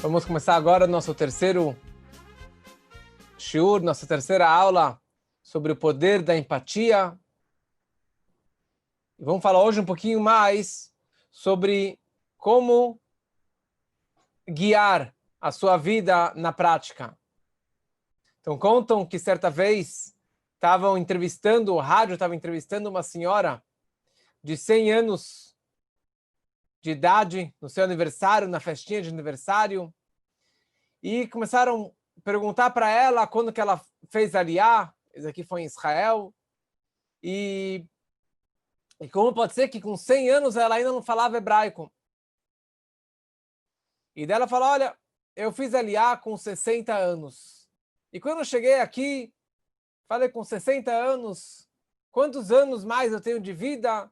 Vamos começar agora nosso terceiro shiur, nossa terceira aula sobre o poder da empatia. E vamos falar hoje um pouquinho mais sobre como guiar a sua vida na prática. Então contam que certa vez o rádio estava entrevistando uma senhora de 100 anos de idade, no seu aniversário, na festinha de aniversário, e começaram a perguntar para ela quando que ela fez Aliyá. Isso aqui foi em Israel, e como pode ser que com 100 anos ela ainda não falava hebraico. E dela falou, olha, eu fiz Aliyá com 60 anos. E quando eu cheguei aqui, falei com 60 anos, quantos anos mais eu tenho de vida?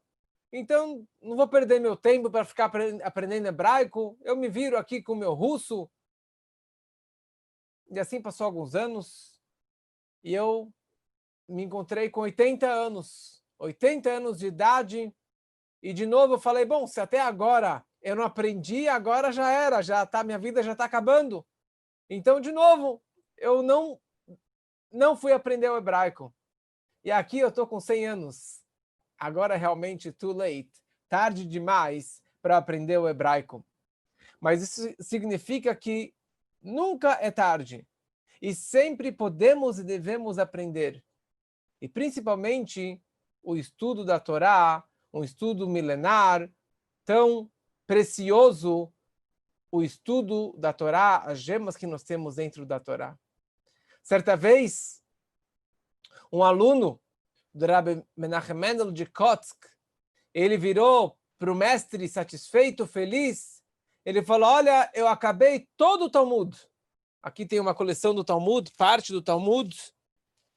Então, não vou perder meu tempo para ficar aprendendo hebraico. Eu me viro aqui com o meu russo. E assim passou alguns anos, e eu me encontrei com 80 anos. 80 anos de idade. E de novo eu falei, bom, se até agora eu não aprendi, agora já era, minha vida já está acabando. Então, de novo, eu não fui aprender o hebraico. E aqui eu estou com 100 anos. Agora é realmente too late. Tarde demais para aprender o hebraico. Mas isso significa que nunca é tarde. E sempre podemos e devemos aprender. E principalmente o estudo da Torá, um estudo milenar, tão precioso, o estudo da Torá, as gemas que nós temos dentro da Torá. Certa vez, um aluno do Rabbi Menachem Mendel de Kotsk, ele virou para o mestre satisfeito, feliz. Ele falou, olha, eu acabei todo o Talmud. Aqui tem uma coleção do Talmud, parte do Talmud.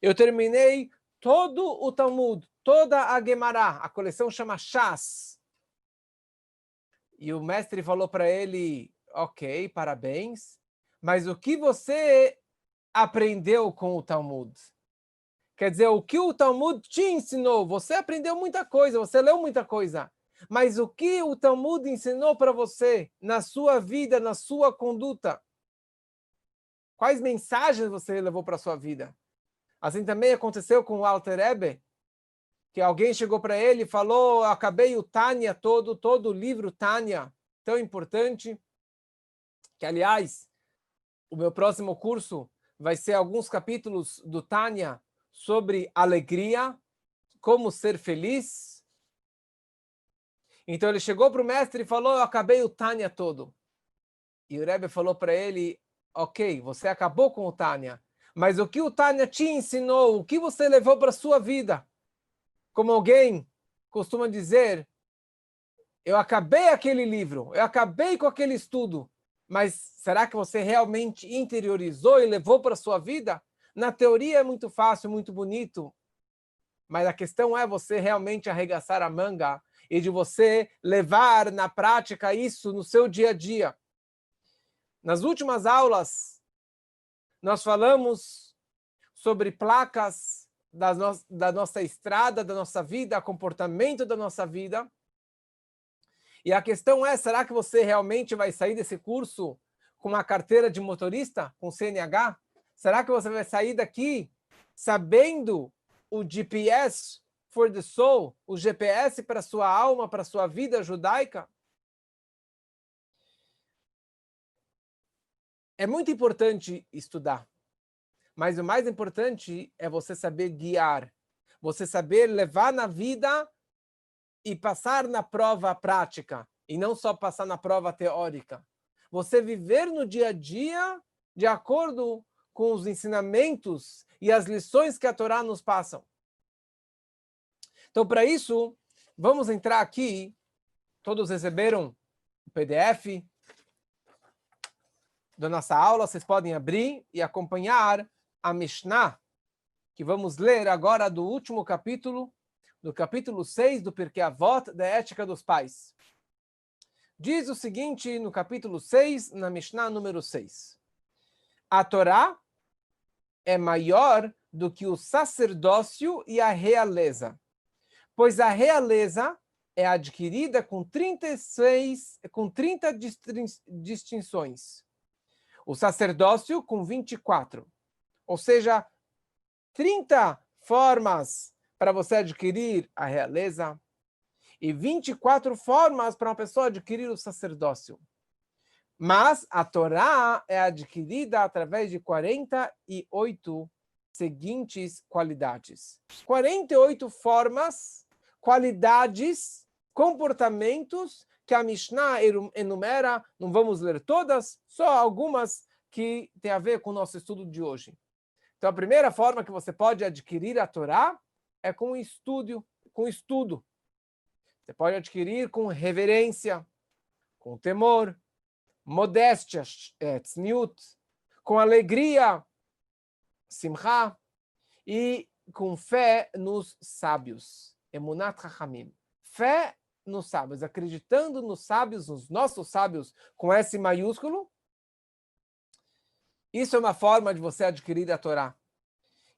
Eu terminei todo o Talmud, toda a Gemara. A coleção chama Shas. E o mestre falou para ele, ok, parabéns, mas o que você aprendeu com o Talmud? Quer dizer, o que o Talmud te ensinou? Você aprendeu muita coisa, você leu muita coisa, mas o que o Talmud ensinou para você na sua vida, na sua conduta? Quais mensagens você levou para a sua vida? Assim também aconteceu com o Alter Rebbe, que alguém chegou para ele e falou, acabei o Tânia todo o livro Tânia, tão importante, que, aliás, o meu próximo curso vai ser alguns capítulos do Tânia sobre alegria, como ser feliz. Então ele chegou para o mestre e falou, eu acabei o Tânia todo. E o Rebbe falou para ele, ok, você acabou com o Tânia, mas o que o Tânia te ensinou, o que você levou para a sua vida? Como alguém costuma dizer, eu acabei aquele livro, eu acabei com aquele estudo, mas será que você realmente interiorizou e levou para a sua vida? Na teoria é muito fácil, muito bonito, mas a questão é você realmente arregaçar a manga e de você levar na prática isso no seu dia a dia. Nas últimas aulas, nós falamos sobre placas da nossa estrada, da nossa vida, comportamento da nossa vida. E a questão é, será que você realmente vai sair desse curso com uma carteira de motorista, com CNH? Será que você vai sair daqui sabendo o GPS for the soul, o GPS para a sua alma, para a sua vida judaica? É muito importante estudar, mas o mais importante é você saber guiar, você saber levar na vida e passar na prova prática, e não só passar na prova teórica. Você viver no dia a dia de acordo com os ensinamentos e as lições que a Torá nos passa. Então, para isso, vamos entrar aqui. Todos receberam o PDF da nossa aula, vocês podem abrir e acompanhar a Mishnah, que vamos ler agora do último capítulo, do capítulo 6 do Pirkei Avot, da Ética dos Pais. Diz o seguinte no capítulo 6, na Mishnah número 6. A Torá é maior do que o sacerdócio e a realeza, pois a realeza é adquirida com 30 distinções, O sacerdócio com 24. Ou seja, 30 formas para você adquirir a realeza e 24 formas para uma pessoa adquirir o sacerdócio. Mas a Torá é adquirida através de 48 seguintes qualidades. 48 formas, qualidades, comportamentos que a Mishnah enumera. Não vamos ler todas, só algumas que têm a ver com o nosso estudo de hoje. Então, a primeira forma que você pode adquirir a Torá é com estudo. Você pode adquirir com reverência, com temor, modéstia, tzniut, com alegria, simcha, e com fé nos sábios, emunat chachamim. Fé nos sábios, acreditando nos sábios, nos nossos sábios, com S maiúsculo. Isso é uma forma de você adquirir a Torá.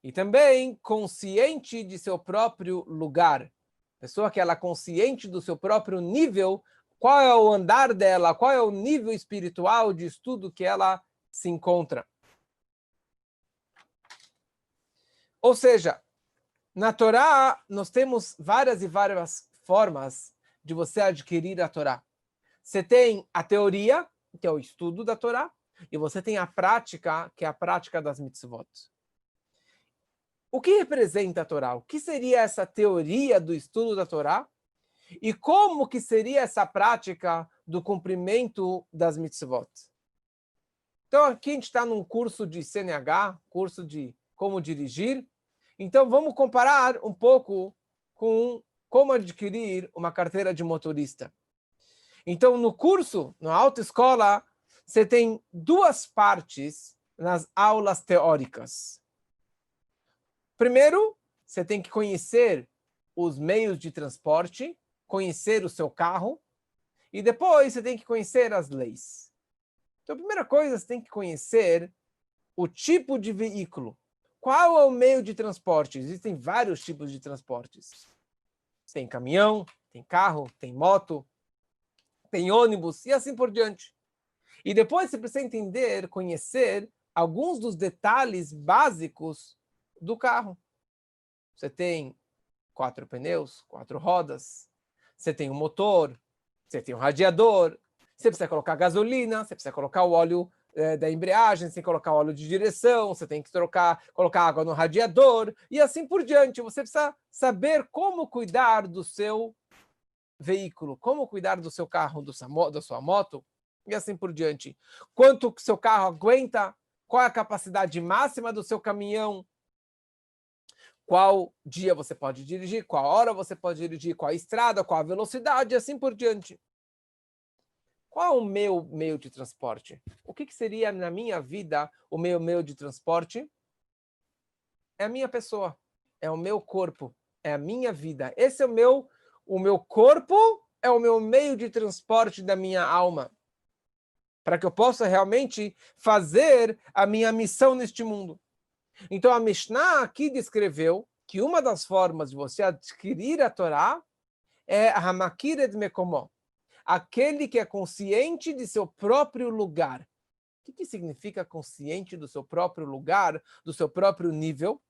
E também consciente de seu próprio lugar. Pessoa que ela é consciente do seu próprio nível, qual é o andar dela, qual é o nível espiritual de estudo que ela se encontra. Ou seja, na Torá nós temos várias e várias formas de você adquirir a Torá. Você tem a teoria, que é o estudo da Torá, e você tem a prática, que é a prática das mitzvot. O que representa a Torá? O que seria essa teoria do estudo da Torá? E como que seria essa prática do cumprimento das mitzvot? Então, aqui a gente está num curso de CNH, curso de como dirigir. Então, vamos comparar um pouco com como adquirir uma carteira de motorista. Então, no curso, na autoescola, você tem duas partes nas aulas teóricas. Primeiro, você tem que conhecer os meios de transporte, conhecer o seu carro, e depois você tem que conhecer as leis. Então, a primeira coisa, você tem que conhecer o tipo de veículo. Qual é o meio de transporte? Existem vários tipos de transportes. Tem caminhão, tem carro, tem moto, tem ônibus e assim por diante. E depois você precisa entender, conhecer alguns dos detalhes básicos do carro. Você tem 4 pneus, 4 rodas, você tem um motor, você tem um radiador, você precisa colocar gasolina, você precisa colocar o óleo da embreagem, você tem que colocar o óleo de direção, você tem que colocar água no radiador, e assim por diante. Você precisa saber como cuidar do seu veículo, como cuidar do seu carro, da sua moto, e assim por diante. Quanto que seu carro aguenta, qual é a capacidade máxima do seu caminhão, qual dia você pode dirigir, qual hora você pode dirigir, qual a estrada, qual a velocidade, e assim por diante. Qual é o meu meio de transporte? O que seria na minha vida o meu meio de transporte? É a minha pessoa, é o meu corpo, é a minha vida. Esse é o meu corpo é o meu meio de transporte da minha alma, para que eu possa realmente fazer a minha missão neste mundo. Então a Mishnah aqui descreveu que uma das formas de você adquirir a Torá é a Hamakir et Mekomo, aquele que é consciente de seu próprio lugar. O que significa consciente do seu próprio lugar, do seu próprio nível?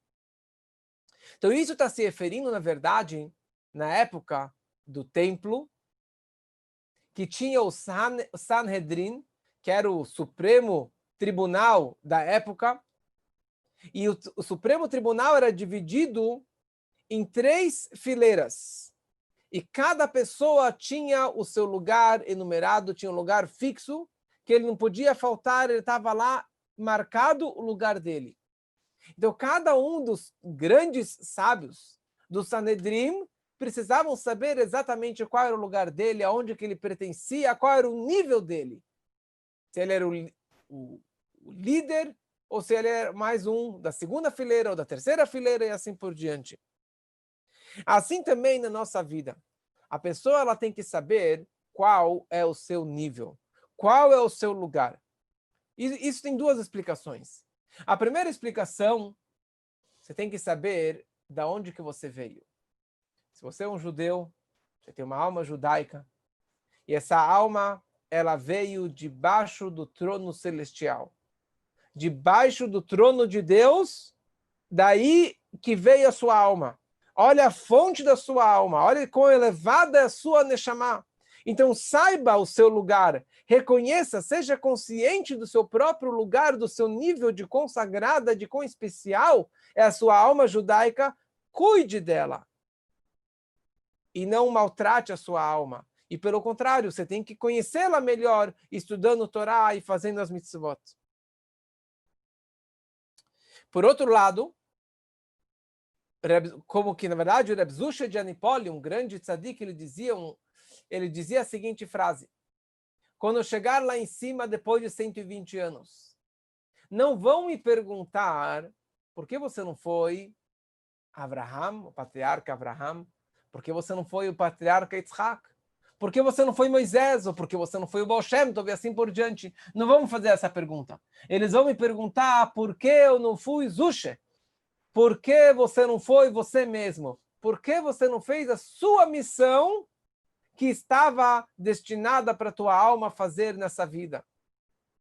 Então isso está se referindo, na verdade, na época do templo, que tinha o Sanhedrin, que era o Supremo Tribunal da época, e o Supremo Tribunal era dividido em 3 fileiras. E cada pessoa tinha o seu lugar enumerado, tinha um lugar fixo, que ele não podia faltar, ele estava lá marcado o lugar dele. Então, cada um dos grandes sábios do Sanedrim precisavam saber exatamente qual era o lugar dele, aonde que ele pertencia, qual era o nível dele. Se ele era o líder, ou se ele era mais um da segunda fileira ou da terceira fileira e assim por diante. Assim também na nossa vida. A pessoa ela tem que saber qual é o seu nível, qual é o seu lugar. E isso tem 2 explicações. A primeira explicação, você tem que saber de onde que você veio. Se você é um judeu, você tem uma alma judaica, e essa alma ela veio debaixo do trono celestial. debaixo do trono de Deus, daí que veio a sua alma. Olha a fonte da sua alma, olha quão elevada é a sua Neshama. Então saiba o seu lugar, reconheça, seja consciente do seu próprio lugar, do seu nível de quão sagrada, de quão especial é a sua alma judaica, cuide dela. E não maltrate a sua alma. E pelo contrário, você tem que conhecê-la melhor, estudando o Torá e fazendo as mitzvot. Por outro lado, como que, na verdade, o Reb Zusha de Anipoli, um grande tzadik, ele dizia a seguinte frase: quando eu chegar lá em cima, depois de 120 anos, não vão me perguntar por que você não foi Abraham, o patriarca Abraham, por que você não foi o patriarca Yitzhak, por que você não foi Moisés, ou por que você não foi o Baal Shem Tov, e assim por diante. Não vamos fazer essa pergunta. Eles vão me perguntar por que eu não fui Zusha. Por que você não foi você mesmo? Por que você não fez a sua missão que estava destinada para a tua alma fazer nessa vida?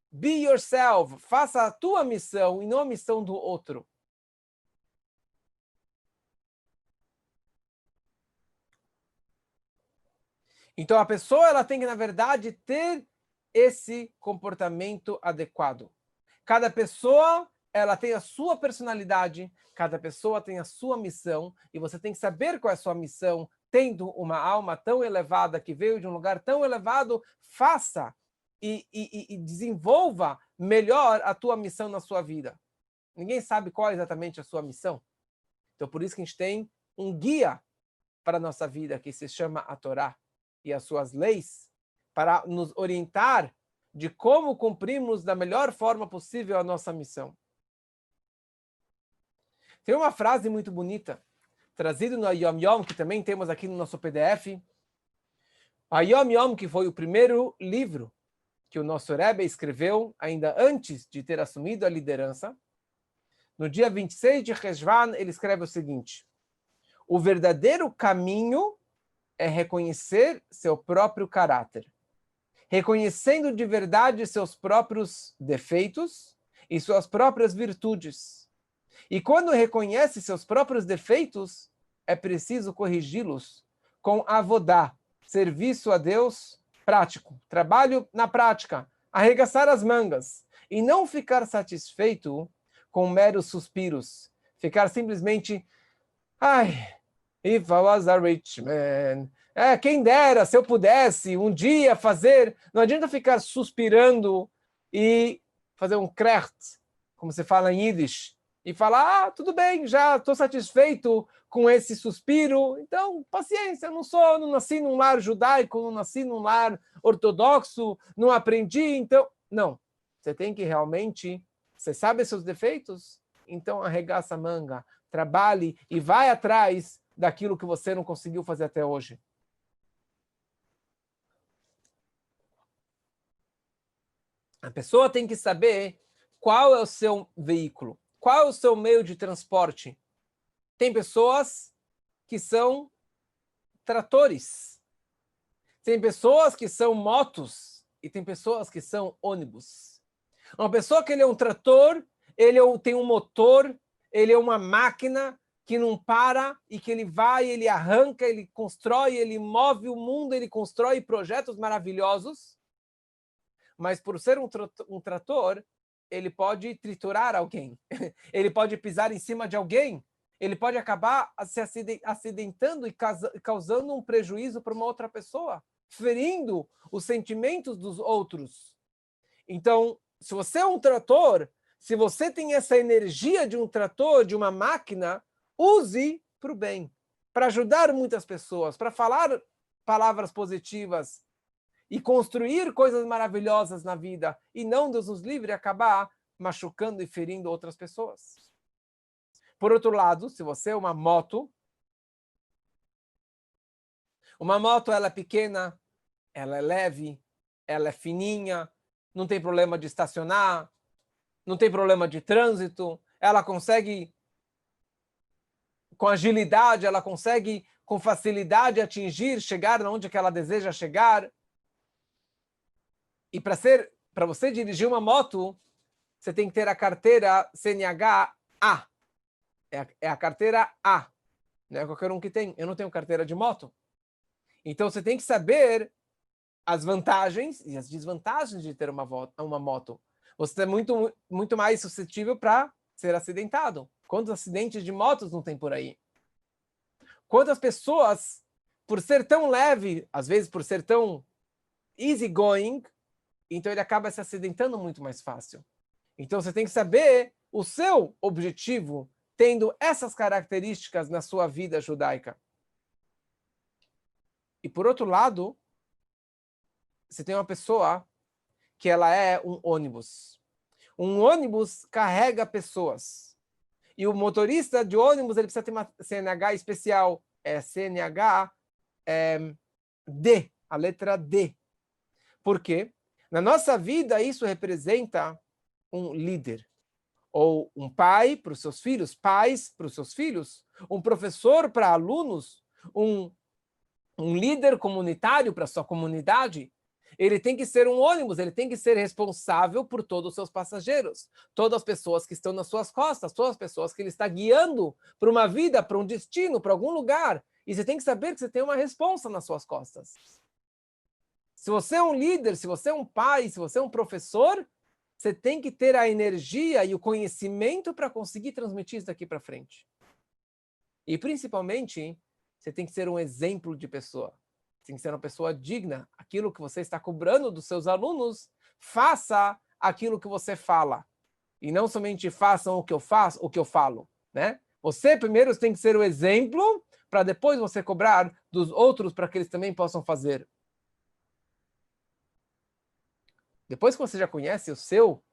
Be yourself. Faça a tua missão e não a missão do outro. Então a pessoa ela tem que, na verdade, ter esse comportamento adequado. Cada pessoa ela tem a sua personalidade, cada pessoa tem a sua missão, e você tem que saber qual é a sua missão. Tendo uma alma tão elevada, que veio de um lugar tão elevado, faça e desenvolva melhor a tua missão na sua vida. Ninguém sabe qual é exatamente a sua missão. Então por isso que a gente tem um guia para a nossa vida, que se chama a Torá e as suas leis, para nos orientar de como cumprirmos da melhor forma possível a nossa missão. Tem uma frase muito bonita, trazida no Yom Yom, que também temos aqui no nosso PDF. A Yom Yom, que foi o primeiro livro que o nosso Rebbe escreveu, ainda antes de ter assumido a liderança. No dia 26 de Reshvan, ele escreve o seguinte: o verdadeiro caminho é reconhecer seu próprio caráter, reconhecendo de verdade seus próprios defeitos e suas próprias virtudes. E quando reconhece seus próprios defeitos, é preciso corrigi-los com avodá, serviço a Deus prático, trabalho na prática, arregaçar as mangas, e não ficar satisfeito com meros suspiros, ficar simplesmente, ai, if I was a rich man. Quem dera, se eu pudesse um dia fazer. Não adianta ficar suspirando e fazer um krecht, como se fala em Yiddish, e falar, tudo bem, já estou satisfeito com esse suspiro, então, paciência, não nasci num lar judaico, não nasci num lar ortodoxo, não aprendi, então... Não, você tem que realmente, você sabe seus defeitos? Então arregaça a manga, trabalhe e vai atrás daquilo que você não conseguiu fazer até hoje. A pessoa tem que saber qual é o seu veículo, qual é o seu meio de transporte. Tem pessoas que são tratores, tem pessoas que são motos e tem pessoas que são ônibus. Uma pessoa que ele é um trator, tem um motor, ele é uma máquina que não para e que ele vai, ele arranca, ele constrói, ele move o mundo, ele constrói projetos maravilhosos, mas por ser um trator, ele pode triturar alguém, ele pode pisar em cima de alguém, ele pode acabar se acidentando e causando um prejuízo para uma outra pessoa, ferindo os sentimentos dos outros. Então, se você é um trator, se você tem essa energia de um trator, de uma máquina, use para o bem, para ajudar muitas pessoas, para falar palavras positivas e construir coisas maravilhosas na vida, e não, Deus nos livre, acabar machucando e ferindo outras pessoas. Por outro lado, se você é uma moto ela é pequena, ela é leve, ela é fininha, não tem problema de estacionar, não tem problema de trânsito, ela consegue, com agilidade, ela consegue com facilidade atingir, chegar onde que ela deseja chegar. E para você dirigir uma moto, você tem que ter a carteira CNH A. É a carteira A. Não é qualquer um que tem. Eu não tenho carteira de moto. Então, você tem que saber as vantagens e as desvantagens de ter uma moto. Você é muito mais suscetível para ser acidentado. Quantos acidentes de motos não tem por aí? Quantas pessoas, por ser tão leve, às vezes por ser tão easygoing, então ele acaba se acidentando muito mais fácil. Então você tem que saber o seu objetivo tendo essas características na sua vida judaica. E por outro lado, você tem uma pessoa que ela é um ônibus. Um ônibus carrega pessoas. E o motorista de ônibus ele precisa ter uma CNH especial. É CNH D, a letra D. Por quê? Na nossa vida, isso representa um líder. Ou um pai para os seus filhos, pais para os seus filhos, um professor para alunos, um líder comunitário para a sua comunidade. Ele tem que ser um ônibus, ele tem que ser responsável por todos os seus passageiros, todas as pessoas que estão nas suas costas, todas as pessoas que ele está guiando para uma vida, para um destino, para algum lugar. E você tem que saber que você tem uma responsa nas suas costas. Se você é um líder, se você é um pai, se você é um professor, você tem que ter a energia e o conhecimento para conseguir transmitir isso daqui para frente. E principalmente, você tem que ser um exemplo de pessoa. Você tem que ser uma pessoa digna. Aquilo que você está cobrando dos seus alunos, faça aquilo que você fala. E não somente façam o que eu faço, o que eu falo, né? Você primeiro tem que ser o exemplo para depois você cobrar dos outros para que eles também possam fazer. Depois que você já conhece o seu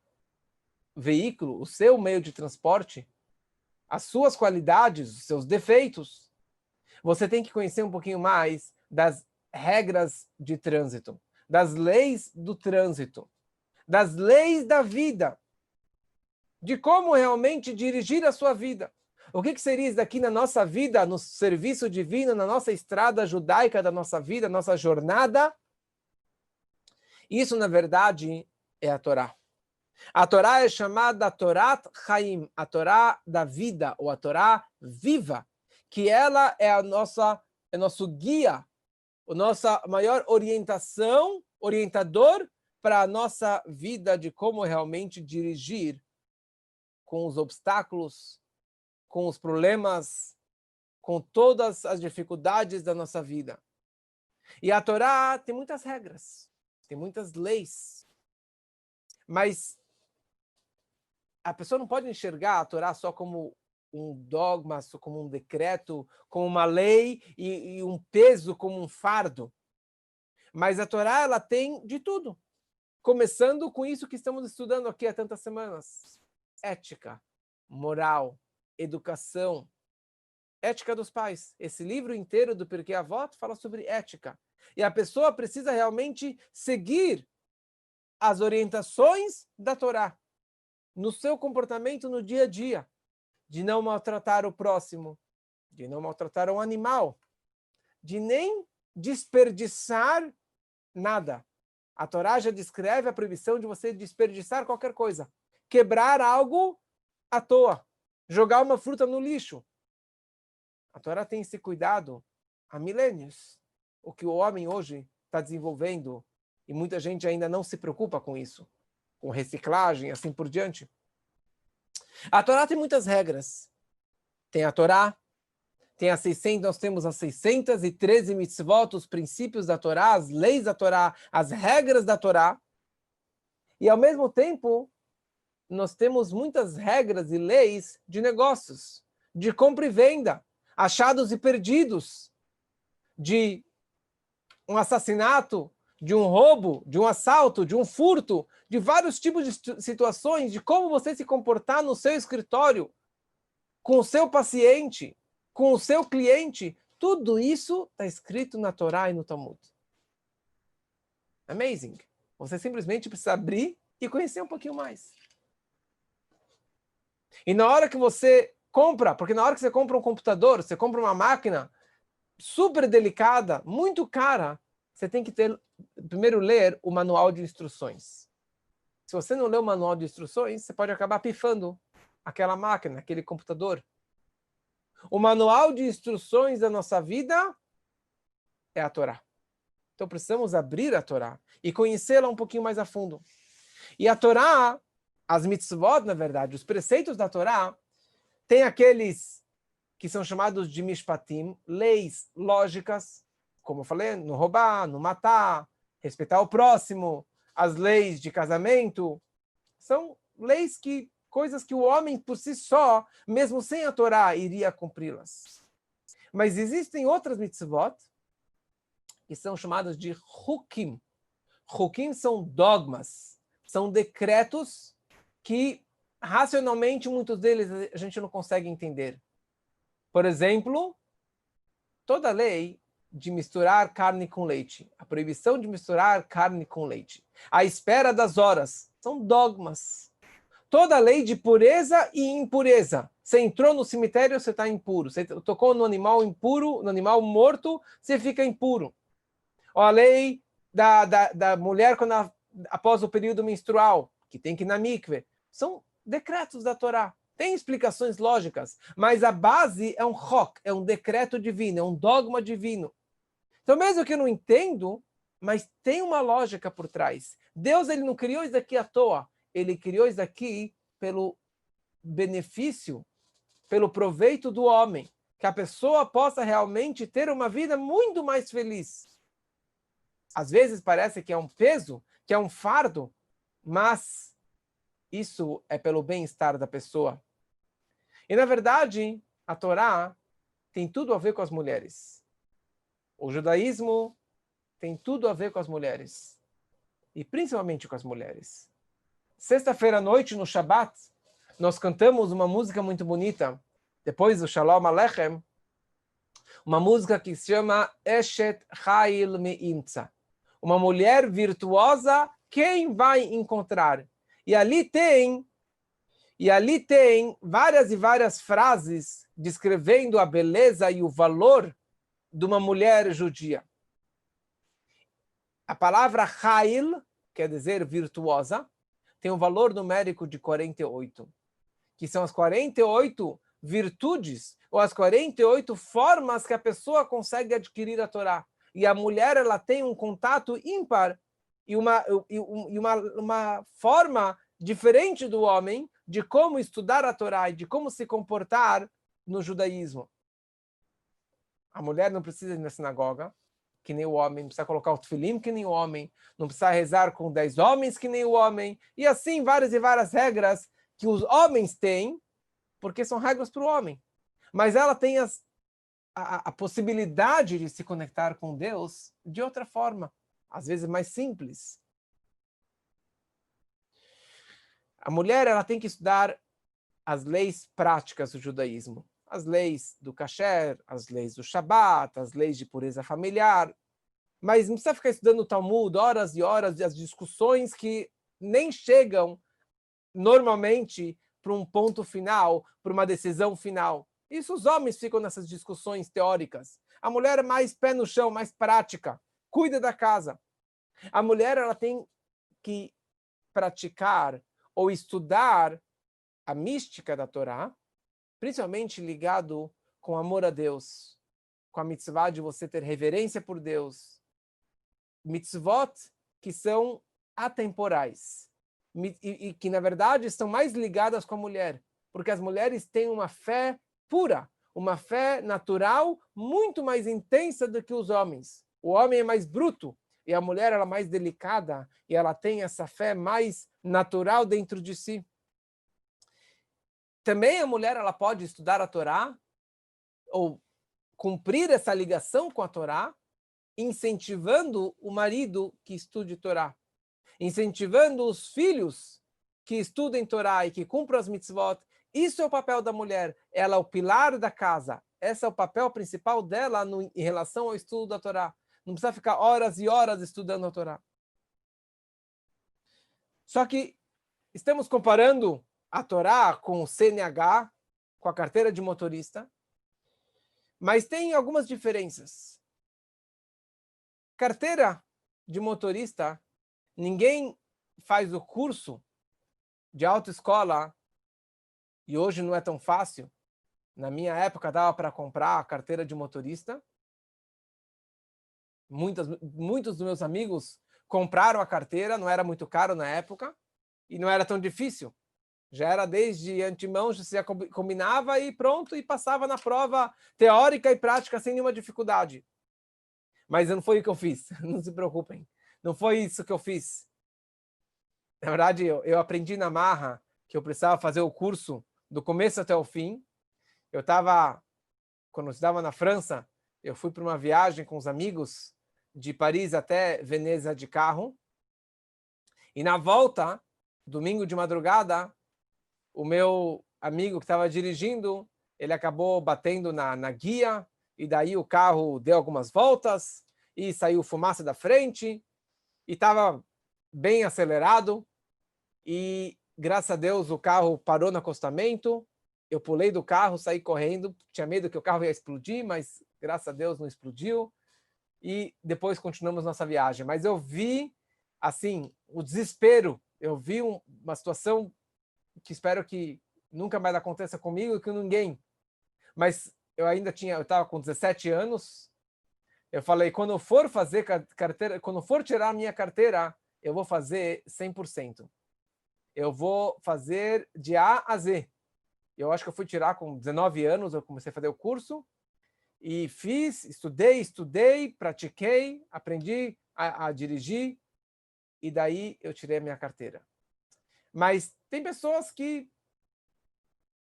veículo, o seu meio de transporte, as suas qualidades, os seus defeitos, você tem que conhecer um pouquinho mais das regras de trânsito, das leis do trânsito, das leis da vida, de como realmente dirigir a sua vida. O que seria isso daqui na nossa vida, no serviço divino, na nossa estrada judaica da nossa vida, nossa jornada? Isso, na verdade, é a Torá. A Torá é chamada Torat Chaim, a Torá da vida, ou a Torá viva, que ela é é nosso guia, a nossa maior orientador para a nossa vida de como realmente dirigir com os obstáculos, com os problemas, com todas as dificuldades da nossa vida. E a Torá tem muitas regras, tem muitas leis, mas a pessoa não pode enxergar a Torá só como um dogma, só como um decreto, como uma lei e um peso, como um fardo. Mas a Torá ela tem de tudo, começando com isso que estamos estudando aqui há tantas semanas. Ética, moral, educação, ética dos pais. Esse livro inteiro do Pirkei Avot fala sobre ética. E a pessoa precisa realmente seguir as orientações da Torá no seu comportamento no dia a dia, de não maltratar o próximo, de não maltratar um animal, de nem desperdiçar nada. A Torá já descreve a proibição de você desperdiçar qualquer coisa, quebrar algo à toa, jogar uma fruta no lixo. A Torá tem esse cuidado há milênios. O que o homem hoje está desenvolvendo, e muita gente ainda não se preocupa com isso, com reciclagem, assim por diante. A Torá tem muitas regras. Tem a Torá, nós temos as 613 mitzvot, os princípios da Torá, as leis da Torá, as regras da Torá. E ao mesmo tempo, nós temos muitas regras e leis de negócios, de compra e venda, achados e perdidos, de um assassinato, de um roubo, de um assalto, de um furto, de vários tipos de situações, de como você se comportar no seu escritório, com o seu paciente, com o seu cliente. Tudo isso está escrito na Torá e no Talmud. Amazing. Você simplesmente precisa abrir e conhecer um pouquinho mais. E na hora que você compra, porque na hora que você compra um computador, você compra uma máquina super delicada, muito cara, você tem que primeiro ler o manual de instruções. Se você não lê o manual de instruções, você pode acabar pifando aquela máquina, aquele computador. O manual de instruções da nossa vida é a Torá. Então precisamos abrir a Torá e conhecê-la um pouquinho mais a fundo. E a Torá, as mitzvot, na verdade, os preceitos da Torá, tem aqueles que são chamados de mishpatim, leis lógicas, como eu falei, não roubar, não matar, respeitar o próximo, as leis de casamento, são leis coisas que o homem por si só, mesmo sem a Torá, iria cumpri-las. Mas existem outras mitzvot que são chamadas de hukim. Hukim são dogmas, são decretos que racionalmente muitos deles a gente não consegue entender. Por exemplo, toda lei de misturar carne com leite, a proibição de misturar carne com leite, a espera das horas, são dogmas. Toda lei de pureza e impureza. Você entrou no cemitério, você está impuro. Você tocou no animal impuro, no animal morto, você fica impuro. Ou a lei da mulher após o período menstrual, que tem que ir na mikve. São decretos da Torá. Tem explicações lógicas, mas a base é um chok, é um decreto divino, é um dogma divino. Então, mesmo que eu não entendo, mas tem uma lógica por trás. Deus ele não criou isso daqui à toa. Ele criou isso daqui pelo benefício, pelo proveito do homem. Que a pessoa possa realmente ter uma vida muito mais feliz. Às vezes parece que é um peso, que é um fardo, mas isso é pelo bem-estar da pessoa. E, na verdade, a Torá tem tudo a ver com as mulheres. O judaísmo tem tudo a ver com as mulheres. E principalmente com as mulheres. Sexta-feira à noite, no Shabat, nós cantamos uma música muito bonita, depois do Shalom Aleichem, uma música que se chama Eshet Chayil Meimtza. Uma mulher virtuosa, quem vai encontrar? E ali tem várias e várias frases descrevendo a beleza e o valor de uma mulher judia. A palavra Chayil, quer dizer virtuosa, tem um valor numérico de 48, que são as 48 virtudes, ou as 48 formas que a pessoa consegue adquirir a Torá. E a mulher ela tem um contato ímpar e uma forma diferente do homem de como estudar a Torá e de como se comportar no judaísmo. A mulher não precisa ir na sinagoga, que nem o homem, não precisa colocar o tefilim que nem o homem, não precisa rezar com 10 homens que nem o homem, e assim várias e várias regras que os homens têm, porque são regras para o homem. Mas ela tem a possibilidade de se conectar com Deus de outra forma, às vezes mais simples. A mulher ela tem que estudar as leis práticas do judaísmo, as leis do kasher, as leis do Shabat, as leis de pureza familiar, mas não precisa ficar estudando o Talmud horas e horas de as discussões que nem chegam normalmente para um ponto final, para uma decisão final. Isso os homens ficam nessas discussões teóricas. A mulher é mais pé no chão, mais prática, cuida da casa. A mulher ela tem que praticar ou estudar a mística da Torá, principalmente ligado com amor a Deus, com a mitzvah de você ter reverência por Deus. Mitzvot que são atemporais e que, na verdade, estão mais ligadas com a mulher, porque as mulheres têm uma fé pura, uma fé natural muito mais intensa do que os homens. O homem é mais bruto e a mulher ela é mais delicada e ela tem essa fé mais natural dentro de si. Também a mulher ela pode estudar a Torá ou cumprir essa ligação com a Torá, incentivando o marido que estude Torá, incentivando os filhos que estudem Torá e que cumpram as mitzvot. Isso é o papel da mulher. Ela é o pilar da casa. Esse é o papel principal dela em relação ao estudo da Torá. Não precisa ficar horas e horas estudando a Torá. Só que estamos comparando a Torá com o CNH, com a carteira de motorista, mas tem algumas diferenças. Carteira de motorista, ninguém faz o curso de autoescola, e hoje não é tão fácil, na minha época dava para comprar a carteira de motorista. Muitos dos meus amigos compraram a carteira, não era muito caro na época, e não era tão difícil. Já era desde antemão, já se combinava e pronto, e passava na prova teórica e prática sem nenhuma dificuldade. Mas não foi o que eu fiz, não se preocupem. Não foi isso que eu fiz. Na verdade, eu aprendi na marra que eu precisava fazer o curso do começo até o fim. Quando eu estava na França, eu fui para uma viagem com os amigos de Paris até Veneza de carro. E na volta, domingo de madrugada, o meu amigo que estava dirigindo, ele acabou batendo na guia, e daí o carro deu algumas voltas, e saiu fumaça da frente, e estava bem acelerado, e graças a Deus o carro parou no acostamento, eu pulei do carro, saí correndo, tinha medo que o carro ia explodir, mas graças a Deus não explodiu, e depois continuamos nossa viagem. Mas eu vi, assim, o desespero, eu vi uma situação que espero que nunca mais aconteça comigo e com ninguém. Mas eu estava com 17 anos, eu falei, quando eu for fazer carteira, quando eu for tirar a minha carteira, eu vou fazer 100%. Eu vou fazer de A a Z. Eu acho que eu fui tirar com 19 anos, eu comecei a fazer o curso, e estudei, pratiquei, aprendi a dirigir, e daí eu tirei a minha carteira. Mas tem pessoas que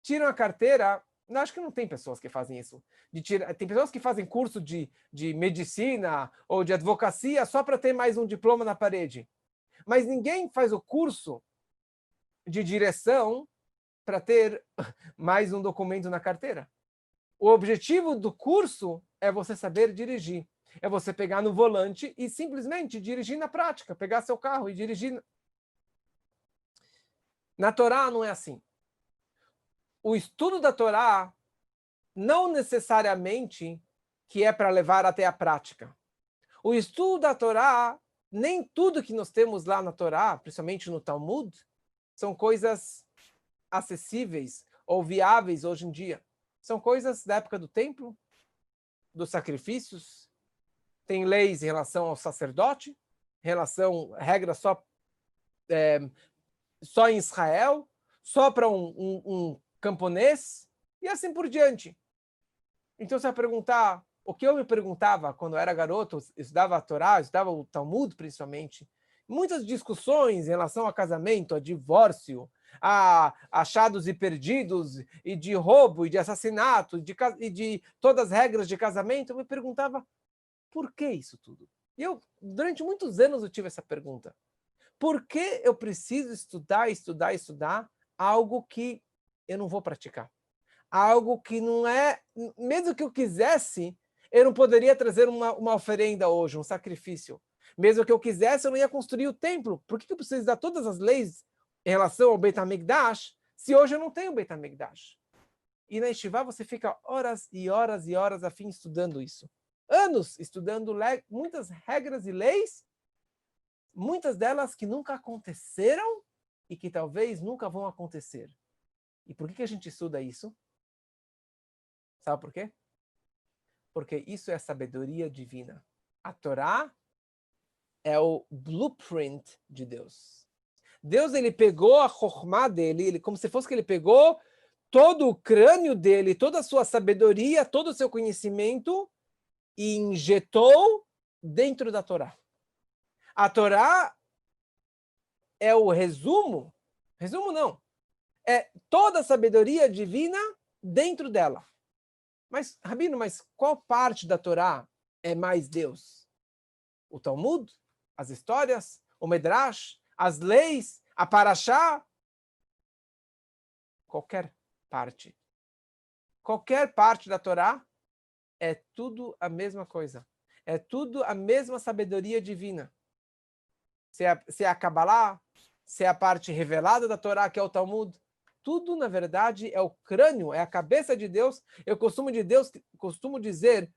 tiram a carteira, acho que não tem pessoas que fazem isso. Tem pessoas que fazem curso de medicina ou de advocacia só para ter mais um diploma na parede. Mas ninguém faz o curso de direção para ter mais um documento na carteira. O objetivo do curso é você saber dirigir. É você pegar no volante e simplesmente dirigir na prática, pegar seu carro e dirigir. Na Torá não é assim. O estudo da Torá não necessariamente que é para levar até a prática. O estudo da Torá, nem tudo que nós temos lá na Torá, principalmente no Talmud, são coisas acessíveis ou viáveis hoje em dia. São coisas da época do templo, dos sacrifícios, tem leis em relação ao sacerdote, regras só em Israel, só para um camponês, e assim por diante. Então você vai perguntar, o que eu me perguntava quando eu era garoto, estudava a Torá, estudava o Talmud principalmente, muitas discussões em relação a casamento, a divórcio, a achados e perdidos, e de roubo, e de assassinato, e de todas as regras de casamento, eu me perguntava, por que isso tudo? E durante muitos anos eu tive essa pergunta. Por que eu preciso estudar algo que eu não vou praticar? Algo que não é, mesmo que eu quisesse, eu não poderia trazer uma oferenda hoje, um sacrifício. Mesmo que eu quisesse, eu não ia construir o templo. Por que eu preciso dar todas as leis em relação ao Beit HaMikdash, se hoje eu não tenho Beit HaMikdash? E na Yeshiva você fica horas e horas e horas a fim estudando isso. Anos estudando muitas regras e leis, muitas delas que nunca aconteceram e que talvez nunca vão acontecer. E por que a gente estuda isso? Sabe por quê? Porque isso é sabedoria divina. A Torá é o blueprint de Deus. Deus, ele pegou a chokhmah dele, como se fosse que ele pegou todo o crânio dele, toda a sua sabedoria, todo o seu conhecimento e injetou dentro da Torá. A Torá é o resumo não, é toda a sabedoria divina dentro dela. Mas, Rabino, qual parte da Torá é mais Deus? O Talmud? As histórias? O Medrash? As leis? A Parashá? Qualquer parte. Qualquer parte da Torá é tudo a mesma coisa. É tudo a mesma sabedoria divina. Se é a Kabbalah, se é a parte revelada da Torá, que é o Talmud, tudo, na verdade, é o crânio, é a cabeça de Deus. Eu costumo dizer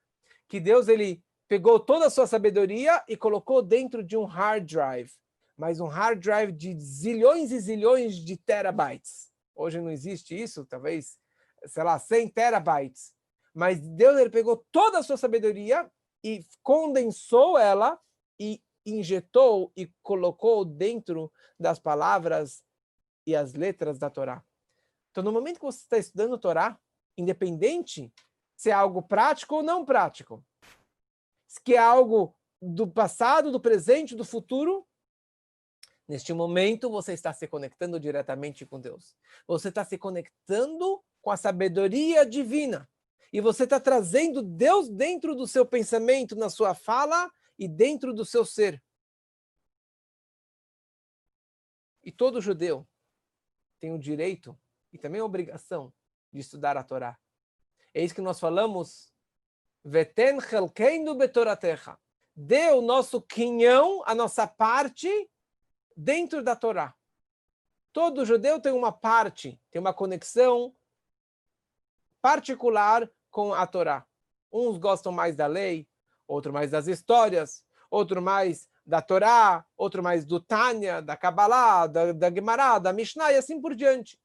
que Deus, ele pegou toda a sua sabedoria e colocou dentro de um hard drive. mas um hard drive de zilhões e zilhões de terabytes. Hoje não existe isso, talvez, sei lá, 100 terabytes. Mas Deus ele pegou toda a sua sabedoria e condensou ela e injetou e colocou dentro das palavras e as letras da Torá. Então, no momento que você está estudando a Torá, independente se é algo prático ou não prático, se é algo do passado, do presente, do futuro, neste momento você está se conectando diretamente com Deus. Você está se conectando com a sabedoria divina. E você está trazendo Deus dentro do seu pensamento, na sua fala e dentro do seu ser. E todo judeu tem o direito e também a obrigação de estudar a Torá. É isso que nós falamos. Veten chelkeinu betoratecha. Dê o nosso quinhão, a nossa parte, dentro da Torá. Todo judeu tem uma parte, tem uma conexão particular com a Torá. Uns gostam mais da lei, outro mais das histórias, outro mais da Torá, outro mais do Tânia, da Kabbalah, da Gemara, da Mishnah e assim por diante.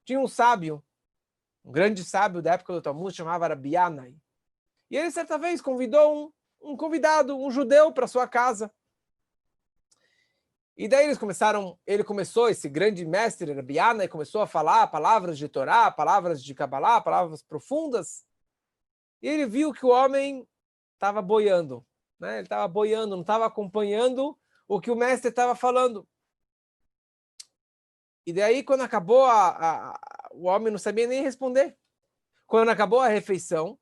Tinha um sábio, um grande sábio da época do Talmud, chamava Rabi Yanai. E ele, certa vez, convidou um convidado, um judeu, para sua casa. E daí ele começou, esse grande mestre, Rabi Yanai, começou a falar palavras de Torá, palavras de Kabbalah, palavras profundas. E ele viu que o homem estava boiando, né? Ele estava boiando, não estava acompanhando o que o mestre estava falando. E daí, quando acabou, o homem não sabia nem responder. Quando acabou a refeição,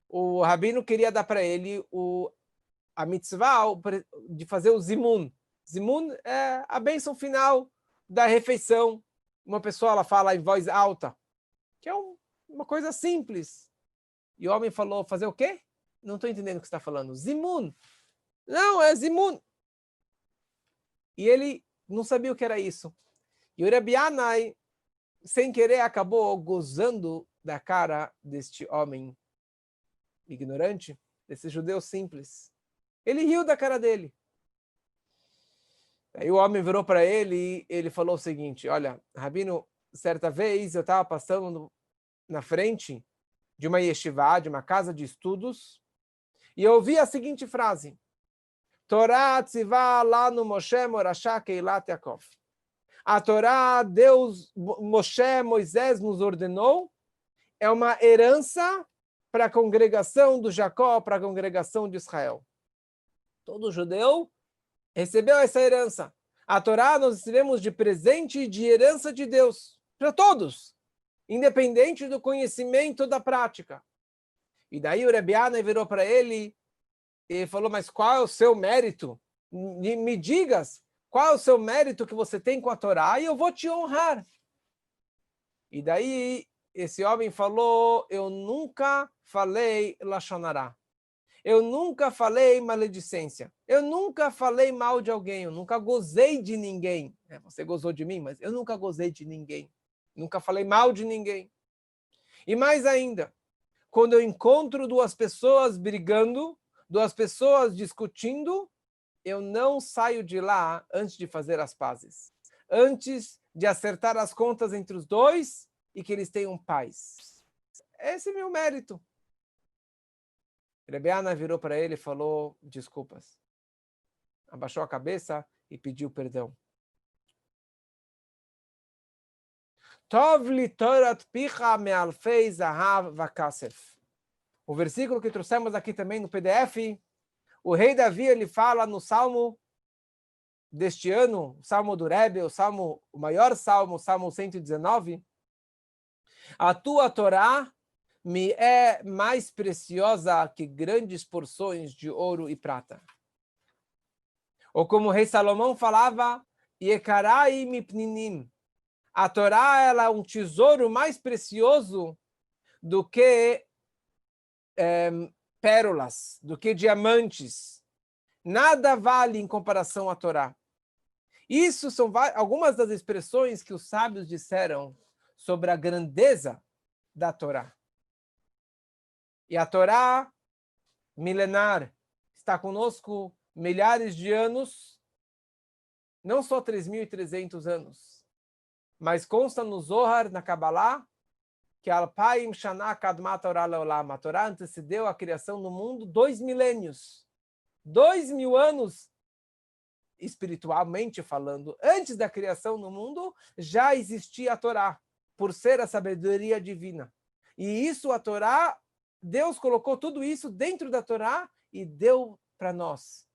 o rabino queria dar para ele a mitzvah de fazer o zimun. Zimun é a bênção final da refeição. Uma pessoa ela fala em voz alta, que é uma coisa simples. E o homem falou, fazer o quê? Não estou entendendo o que você está falando. Zimun. Não, é zimun. E ele não sabia o que era isso. E o Rabi Yanai, sem querer, acabou gozando da cara deste homem ignorante, desse judeu simples. Ele riu da cara dele. Aí o homem virou para ele e ele falou o seguinte, olha, Rabino, certa vez eu estava passando na frente de uma yeshiva, de uma casa de estudos, e eu ouvi a seguinte frase, Torá tzivá lanu Moshe morashá keilat Yaakov. A Torá, Deus, Moshe, Moisés nos ordenou, é uma herança para a congregação do Jacó, para a congregação de Israel. Todo judeu recebeu essa herança. A Torá nós recebemos de presente e de herança de Deus, para todos, independente do conhecimento da prática. E daí o Rabi Yanai virou para ele e falou, mas qual é o seu mérito? Me digas, qual é o seu mérito que você tem com a Torá e eu vou te honrar. E daí esse homem falou, eu nunca falei Lashon Hará. Eu nunca falei maledicência. Eu nunca falei mal de alguém. Eu nunca gozei de ninguém. Você gozou de mim, mas eu nunca gozei de ninguém. Nunca falei mal de ninguém. E mais ainda, quando eu encontro duas pessoas brigando, duas pessoas discutindo, eu não saio de lá antes de fazer as pazes. Antes de acertar as contas entre os dois e que eles tenham paz. Esse é meu mérito. Rabi Yanai virou para ele e falou desculpas. Abaixou a cabeça e pediu perdão. Tov li torat picha me'alfei zahav vakasef. O versículo que trouxemos aqui também no PDF, o rei Davi ele fala no Salmo deste ano, o Salmo do Rebbe, o maior Salmo, o Salmo 119, a tua Torá me é mais preciosa que grandes porções de ouro e prata. Ou como o rei Salomão falava, Yekarai mipninim. A Torá ela é um tesouro mais precioso do que pérolas, do que diamantes. Nada vale em comparação à Torá. Isso são algumas das expressões que os sábios disseram sobre a grandeza da Torá. E a Torá milenar está conosco milhares de anos não só 3.300 anos, mas consta no Zohar, na Kabbalah, que Alpaim Shana Kadmat Torah Leolam, a Torá antecedeu a criação no mundo 2 milênios. 2.000 anos, espiritualmente falando, antes da criação no mundo, já existia a Torá, por ser a sabedoria divina. E isso, a Torá, Deus colocou tudo isso dentro da Torá e deu para nós.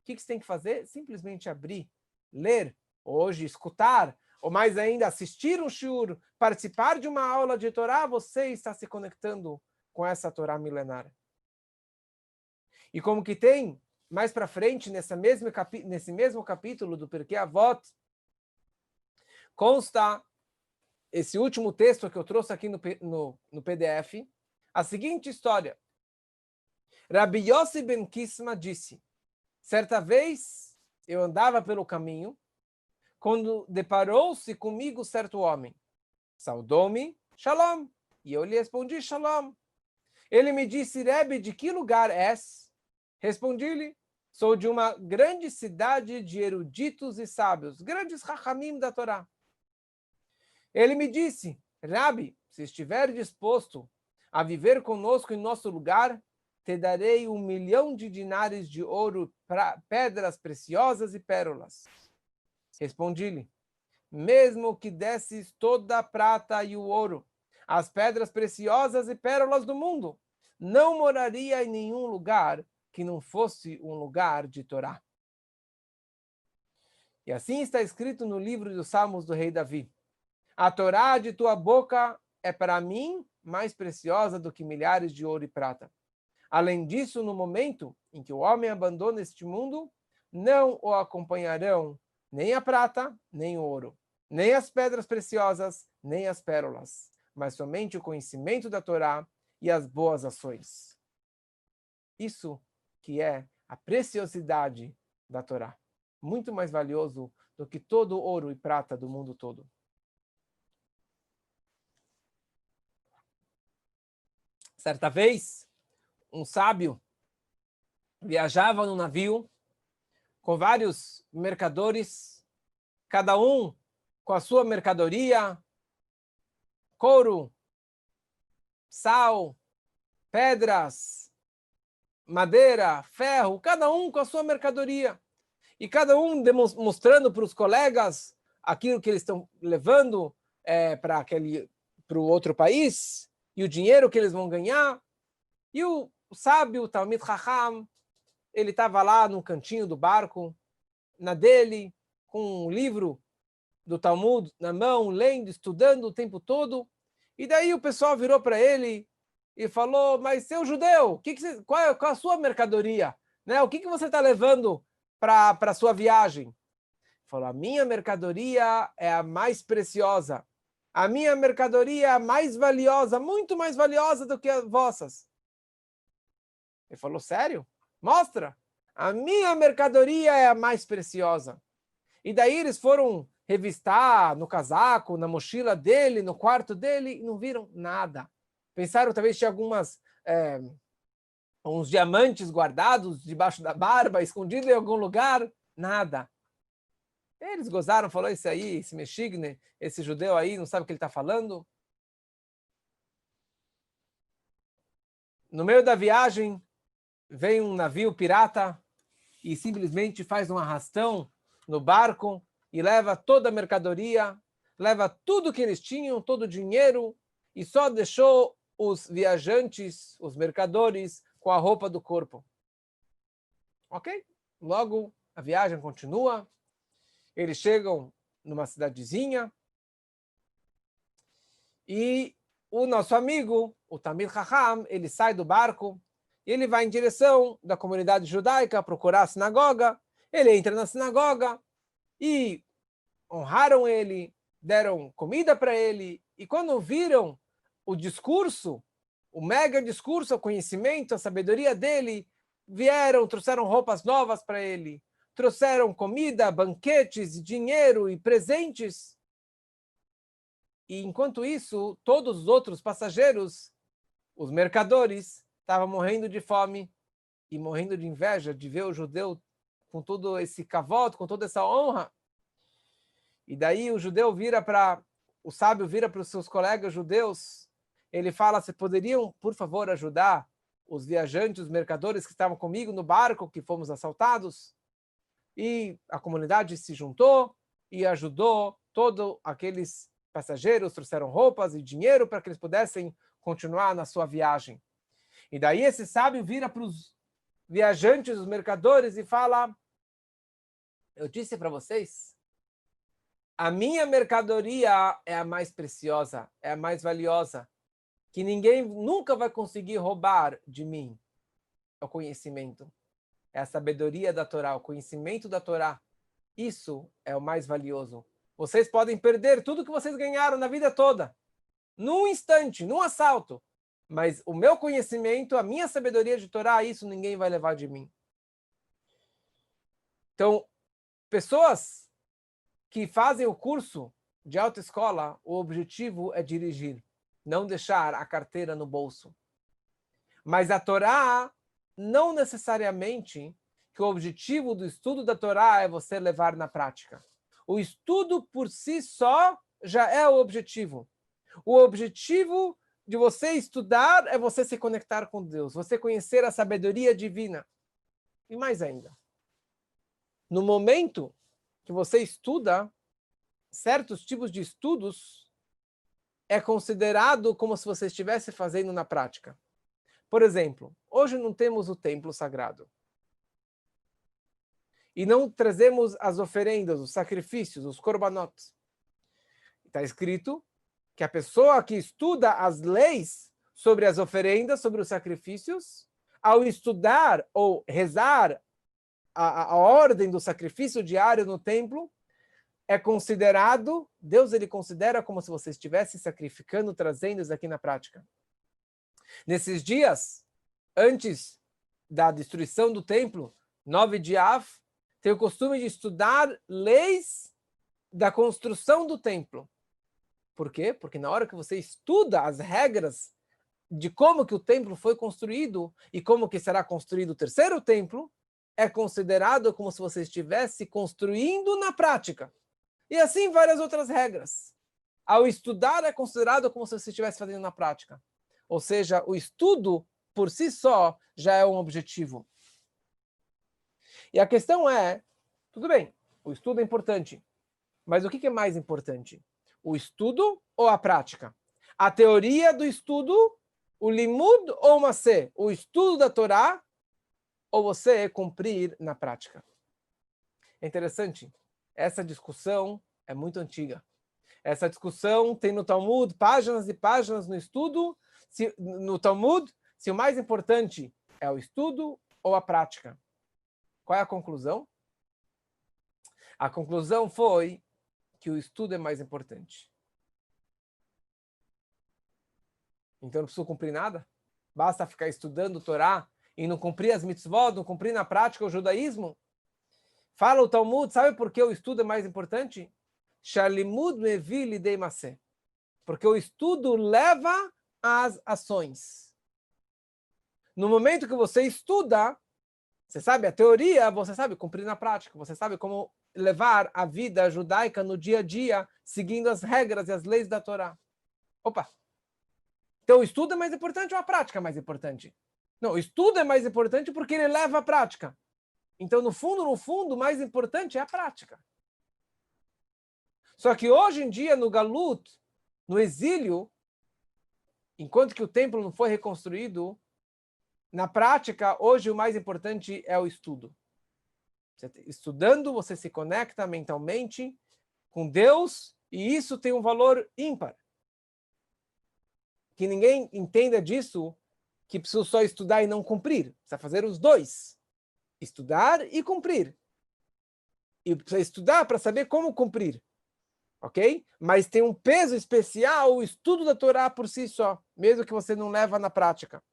O que você tem que fazer? Simplesmente abrir, ler, hoje escutar, ou mais ainda, assistir um shiur, participar de uma aula de Torá, você está se conectando com essa Torá milenar. E como que tem, mais para frente, nesse mesmo capítulo do Pirkei Avot, consta esse último texto que eu trouxe aqui no PDF, a seguinte história. Rabbi Yossi ben Kisma disse, certa vez eu andava pelo caminho, quando deparou-se comigo certo homem. Saudou-me, Shalom. E eu lhe respondi, Shalom. Ele me disse, Rebbe, de que lugar és? Respondi-lhe, sou de uma grande cidade de eruditos e sábios, grandes Chachamim da Torá. Ele me disse, Rabi, se estiver disposto a viver conosco em nosso lugar, te darei 1 milhão de dinares de ouro, pedras preciosas e pérolas. Respondi-lhe, mesmo que desses toda a prata e o ouro, as pedras preciosas e pérolas do mundo, não moraria em nenhum lugar que não fosse um lugar de Torá. E assim está escrito no livro dos Salmos do rei Davi. A Torá de tua boca é para mim mais preciosa do que milhares de ouro e prata. Além disso, no momento em que o homem abandona este mundo, não o acompanharão nem a prata, nem o ouro, nem as pedras preciosas, nem as pérolas, mas somente o conhecimento da Torá e as boas ações. Isso que é a preciosidade da Torá. Muito mais valioso do que todo o ouro e prata do mundo todo. Certa vez, um sábio viajava num navio com vários mercadores, cada um com a sua mercadoria, couro, sal, pedras, madeira, ferro, cada um com a sua mercadoria. E cada um mostrando para os colegas aquilo que eles estão levando para o outro país, e o dinheiro que eles vão ganhar. E o sábio, o Talmid Chacham, ele estava lá no cantinho do barco, na dele, com um livro do Talmud na mão, lendo, estudando o tempo todo. E daí o pessoal virou para ele e falou, mas seu judeu, qual é a sua mercadoria? Né? O que você está levando para a sua viagem? Falou, a minha mercadoria é a mais preciosa. A minha mercadoria é a mais valiosa, muito mais valiosa do que as vossas. Ele falou, sério? Mostra. A minha mercadoria é a mais preciosa. E daí eles foram revistar no casaco, na mochila dele, no quarto dele, e não viram nada. Pensaram talvez tinha uns diamantes guardados debaixo da barba, escondido em algum lugar. Nada. Eles gozaram, falou, esse Meshigne, esse judeu aí, não sabe o que ele está falando. No meio da viagem, vem um navio pirata e simplesmente faz um arrastão no barco e leva toda a mercadoria, leva tudo que eles tinham, todo o dinheiro, e só deixou os viajantes, os mercadores, com a roupa do corpo. Ok? Logo, a viagem continua. Eles chegam numa cidadezinha e o nosso amigo, o Talmid Chacham, ele sai do barco e ele vai em direção da comunidade judaica procurar a sinagoga. Ele entra na sinagoga e honraram ele, deram comida para ele. E quando viram o discurso, o mega discurso, o conhecimento, a sabedoria dele, vieram, trouxeram roupas novas para ele, trouxeram comida, banquetes, dinheiro e presentes. E enquanto isso, todos os outros passageiros, os mercadores, estavam morrendo de fome e morrendo de inveja de ver o judeu com todo esse kavod, com toda essa honra. E daí o sábio vira para os seus colegas judeus, ele fala, se poderiam, por favor, ajudar os viajantes, os mercadores que estavam comigo no barco, que fomos assaltados? E a comunidade se juntou e ajudou todos aqueles passageiros, trouxeram roupas e dinheiro para que eles pudessem continuar na sua viagem. E daí esse sábio vira para os viajantes, os mercadores, e fala, eu disse para vocês, a minha mercadoria é a mais preciosa, é a mais valiosa, que ninguém nunca vai conseguir roubar de mim. É o conhecimento, é a sabedoria da Torá, o conhecimento da Torá. Isso é o mais valioso. Vocês podem perder tudo que vocês ganharam na vida toda, num instante, num assalto. Mas o meu conhecimento, a minha sabedoria de Torá, isso ninguém vai levar de mim. Então, pessoas que fazem o curso de autoescola, o objetivo é dirigir, não deixar a carteira no bolso. Mas a Torá, não necessariamente que o objetivo do estudo da Torá é você levar na prática. O estudo por si só já é o objetivo. O objetivo de você estudar é você se conectar com Deus, você conhecer a sabedoria divina. E mais ainda, no momento que você estuda, certos tipos de estudos é considerado como se você estivesse fazendo na prática. Por exemplo, hoje não temos o templo sagrado. E não trazemos as oferendas, os sacrifícios, os korbanot. Está escrito que a pessoa que estuda as leis sobre as oferendas, sobre os sacrifícios, ao estudar ou rezar a ordem do sacrifício diário no templo, é considerado, Deus ele considera como se você estivesse sacrificando, trazendo isso aqui na prática. Nesses dias, antes da destruição do templo, 9 de Av, tem o costume de estudar leis da construção do templo. Por quê? Porque na hora que você estuda as regras de como que o templo foi construído e como que será construído o terceiro templo, é considerado como se você estivesse construindo na prática. E assim várias outras regras. Ao estudar é considerado como se você estivesse fazendo na prática. Ou seja, o estudo por si só já é um objetivo. E a questão é, tudo bem, o estudo é importante, mas o que é mais importante? O estudo ou a prática? A teoria do estudo, o limud ou o masé? O estudo da Torá ou você cumprir na prática? É interessante, essa discussão é muito antiga. Essa discussão tem no Talmud páginas e páginas no estudo, no Talmud, se o mais importante é o estudo ou a prática. Qual é a conclusão? A conclusão foi que o estudo é mais importante. Então não preciso cumprir nada? Basta ficar estudando o Torá e não cumprir as mitzvot, não cumprir na prática o judaísmo? Fala o Talmud, sabe por que o estudo é mais importante? Shalimud mevi lidei masé. Porque o estudo leva às ações. No momento que você estuda, você sabe a teoria, você sabe cumprir na prática, você sabe como levar a vida judaica no dia a dia, seguindo as regras e as leis da Torá. Opa! Então o estudo é mais importante ou a prática é mais importante? Não, o estudo é mais importante porque ele leva à prática. Então, no fundo, o mais importante é a prática. Só que hoje em dia, no Galut, no exílio, enquanto que o templo não foi reconstruído, na prática, hoje o mais importante é o estudo. Estudando, você se conecta mentalmente com Deus e isso tem um valor ímpar. Que ninguém entenda disso, que precisa só estudar e não cumprir. Precisa fazer os dois. Estudar e cumprir. E precisa estudar para saber como cumprir. Ok? Mas tem um peso especial o estudo da Torá por si só, mesmo que você não leva na prática.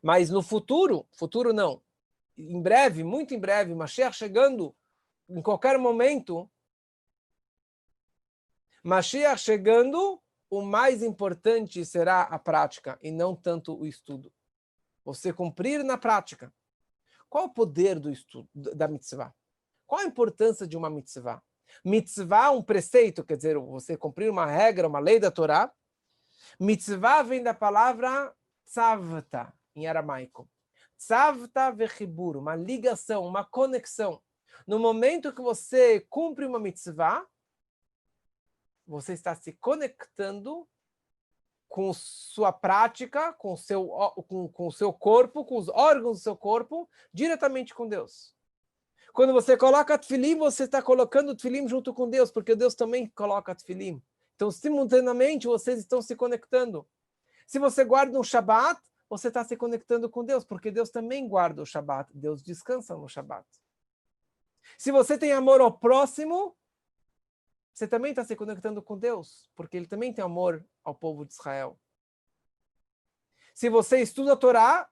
Mas no futuro não. Em breve, muito em breve, Mashiach chegando, em qualquer momento, Mashiach chegando, o mais importante será a prática e não tanto o estudo. Você cumprir na prática. Qual é o poder do estudo, da mitzvah? Qual a importância de uma mitzvah? Mitzvah, um preceito, quer dizer, você cumprir uma regra, uma lei da Torá. Mitzvah vem da palavra tzavta, em aramaico. Tzavta vechibur, uma ligação, uma conexão. No momento que você cumpre uma mitzvah, você está se conectando com sua prática, com o seu corpo, com os órgãos do seu corpo, diretamente com Deus. Quando você coloca tefilim, você está colocando o tefilim junto com Deus, porque Deus também coloca tefilim. Então, simultaneamente, vocês estão se conectando. Se você guarda um Shabat, você está se conectando com Deus, porque Deus também guarda o Shabat. Deus descansa no Shabat. Se você tem amor ao próximo, você também está se conectando com Deus, porque Ele também tem amor ao povo de Israel. Se você estuda a Torá,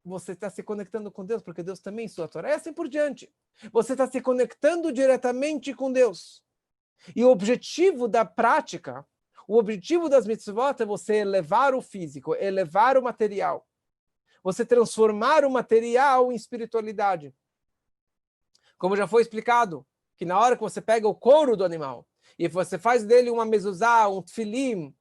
você está se conectando com Deus, porque Deus também estuda a Torá. E assim por diante. Você está se conectando diretamente com Deus. E o objetivo da prática, o objetivo das mitzvot é você elevar o físico, elevar o material. Você transformar o material em espiritualidade. Como já foi explicado, que na hora que você pega o couro do animal e você faz dele uma mezuzá, um tefilim,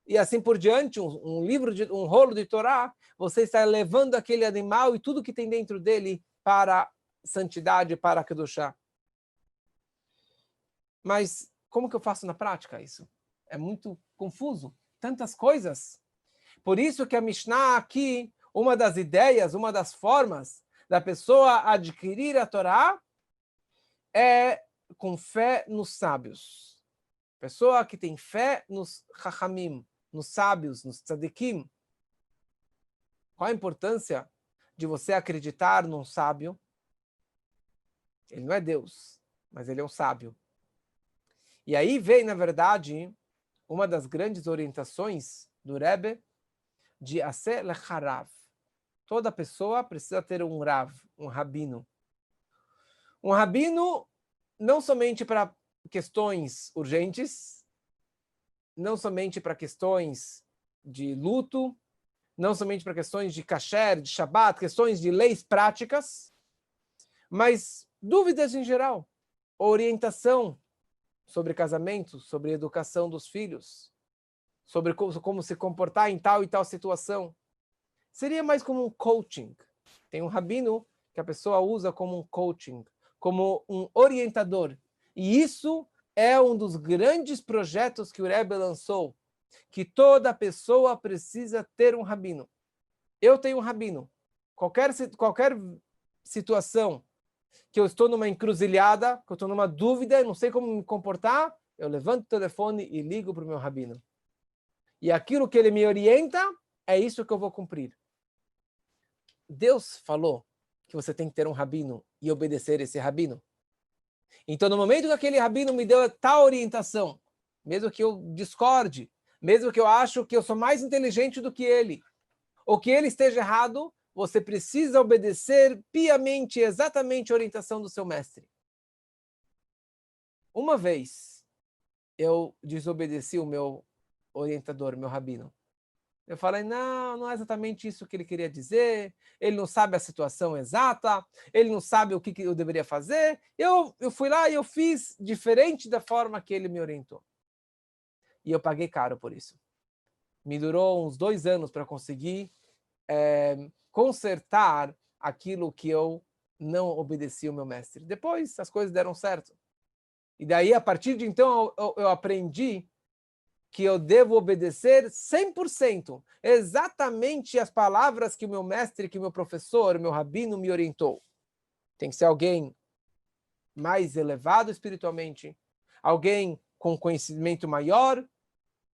e assim por diante, um rolo de Torá, você está elevando aquele animal e tudo que tem dentro dele para santidade, para a Kedushá. Mas como que eu faço na prática isso? É muito confuso. Tantas coisas. Por isso que a Mishnah aqui, uma das ideias, uma das formas da pessoa adquirir a Torá é com fé nos sábios. Pessoa que tem fé nos chachamim, nos sábios, nos tzadikim. Qual a importância de você acreditar num sábio? Ele não é Deus, mas ele é um sábio. E aí vem, na verdade, uma das grandes orientações do Rebbe de Aseh Lecharav. Toda pessoa precisa ter um Rav, um rabino. Um rabino não somente para questões urgentes, não somente para questões de luto, não somente para questões de kasher, de shabat, questões de leis práticas, mas dúvidas em geral, orientação sobre casamento, sobre educação dos filhos, sobre como se comportar em tal e tal situação. Seria mais como um coaching. Tem um rabino que a pessoa usa como um coaching, como um orientador. E isso é um dos grandes projetos que o Rebbe lançou, que toda pessoa precisa ter um rabino. Eu tenho um rabino. Qualquer situação que eu estou numa encruzilhada, que eu estou numa dúvida, não sei como me comportar, eu levanto o telefone e ligo para o meu rabino. E aquilo que ele me orienta, é isso que eu vou cumprir. Deus falou que você tem que ter um rabino e obedecer esse rabino. Então, no momento que aquele rabino me deu tal orientação, mesmo que eu discorde, mesmo que eu acho que eu sou mais inteligente do que ele, ou que ele esteja errado, você precisa obedecer piamente, exatamente a orientação do seu mestre. Uma vez, eu desobedeci o meu orientador, meu rabino. Eu falei, não é exatamente isso que ele queria dizer, ele não sabe a situação exata, ele não sabe o que eu deveria fazer. Eu fui lá e eu fiz diferente da forma que ele me orientou. E eu paguei caro por isso. Me durou uns 2 anos para conseguir consertar aquilo que eu não obedeci ao meu mestre. Depois as coisas deram certo. E daí, a partir de então, eu aprendi que eu devo obedecer 100%, exatamente as palavras que o meu mestre, que o meu professor, o meu rabino me orientou. Tem que ser alguém mais elevado espiritualmente, alguém com conhecimento maior,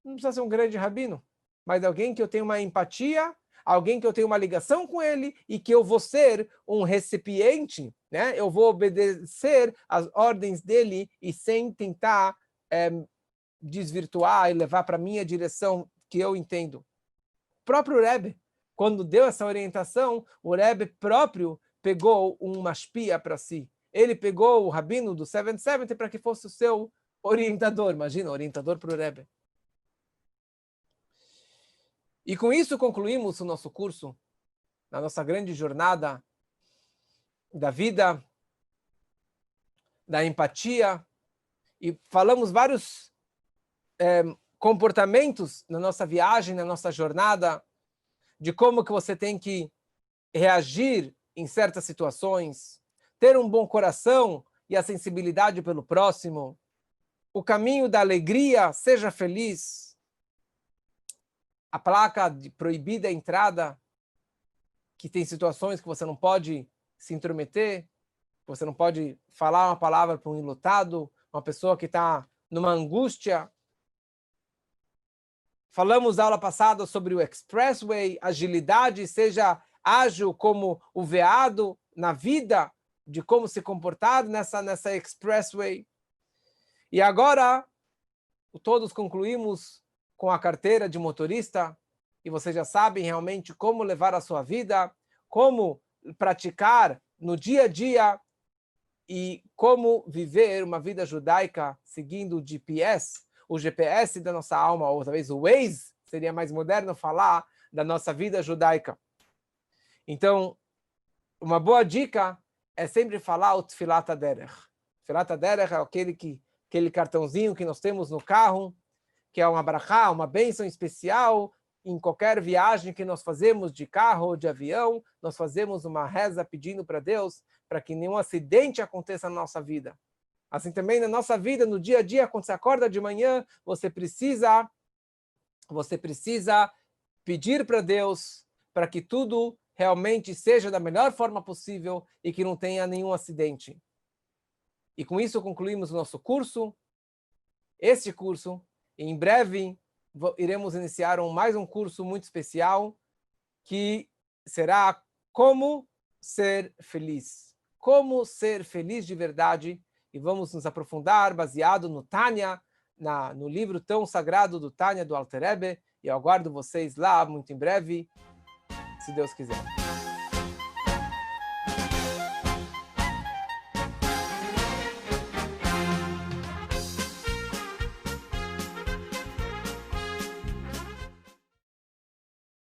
não precisa ser um grande rabino, mas alguém que eu tenha uma empatia, alguém que eu tenha uma ligação com ele e que eu vou ser um recipiente, né? Eu vou obedecer às ordens dele e sem tentar desvirtuar e levar para a minha direção que eu entendo. O próprio Rebbe, quando deu essa orientação, o Rebbe próprio pegou uma espia para si. Ele pegou o rabino do 770 para que fosse o seu orientador. Imagina, orientador para o Rebbe. E com isso concluímos o nosso curso, na nossa grande jornada da vida, da empatia, e falamos vários comportamentos na nossa viagem, na nossa jornada, de como que você tem que reagir em certas situações, ter um bom coração e a sensibilidade pelo próximo, o caminho da alegria, seja feliz, a placa de proibida a entrada, que tem situações que você não pode se intrometer, você não pode falar uma palavra para um enlutado, uma pessoa que está numa angústia. Falamos na aula passada sobre o expressway, agilidade, seja ágil como o veado na vida, de como se comportar nessa expressway. E agora, todos concluímos com a carteira de motorista, e vocês já sabem realmente como levar a sua vida, como praticar no dia a dia e como viver uma vida judaica seguindo o GPS da nossa alma, ou talvez o Waze, seria mais moderno falar da nossa vida judaica. Então, uma boa dica é sempre falar o Tfilat HaDerech. Tfilat HaDerech é aquele cartãozinho que nós temos no carro, que é uma brachá, uma bênção especial. Em qualquer viagem que nós fazemos de carro ou de avião, nós fazemos uma reza pedindo para Deus para que nenhum acidente aconteça na nossa vida. Assim também na nossa vida, no dia a dia, quando você acorda de manhã, você precisa pedir para Deus para que tudo realmente seja da melhor forma possível e que não tenha nenhum acidente. E com isso concluímos o nosso curso. Este curso, em breve, iremos iniciar mais um curso muito especial, que será Como Ser Feliz. Como ser feliz de verdade. E vamos nos aprofundar, baseado no Tânia, no livro tão sagrado do Tânia, do Alter Rebbe. E eu aguardo vocês lá muito em breve, se Deus quiser.